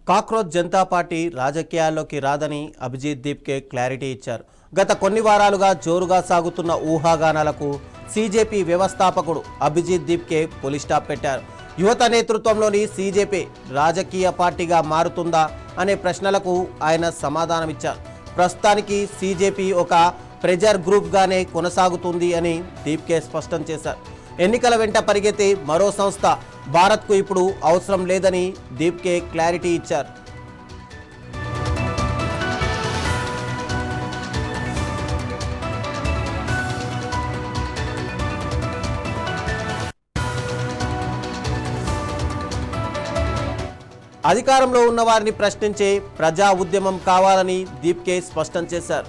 Cockroach Janata party రాజకీయాల్లోకి రాదని Abhijit Deepke clarity ఇచ్చారు. గత కొన్ని వారాలుగా జోరుగా సాగుతున్న ఊహాగానాలకు సీజేపీ వ్యవస్థాపకుడు అభిజిత్ దీప్కే పులి స్టాప్ పెట్టారు. యువత నేతృత్వంలోని సీజేపీ రాజకీయ పార్టీగా మారుతుందా అనే ప్రశ్నలకు ఆయన సమాధానమిచ్చారు. ప్రస్తుతానికి సీజేపీ ఒక ప్రెజర్ గ్రూప్గానే కొనసాగుతుంది అని దీప్కే స్పష్టం చేశారు. ఎన్నికల వెంట పరిగెత్తే మరో సంస్థ భారత్కు ఇప్పుడు అవసరం లేదని దీప్కే క్లారిటీ ఇచ్చారు. అధికారంలో ఉన్న వారిని ప్రశ్నించే ప్రజా ఉద్యమం కావాలని దీప్కే స్పష్టం చేశారు.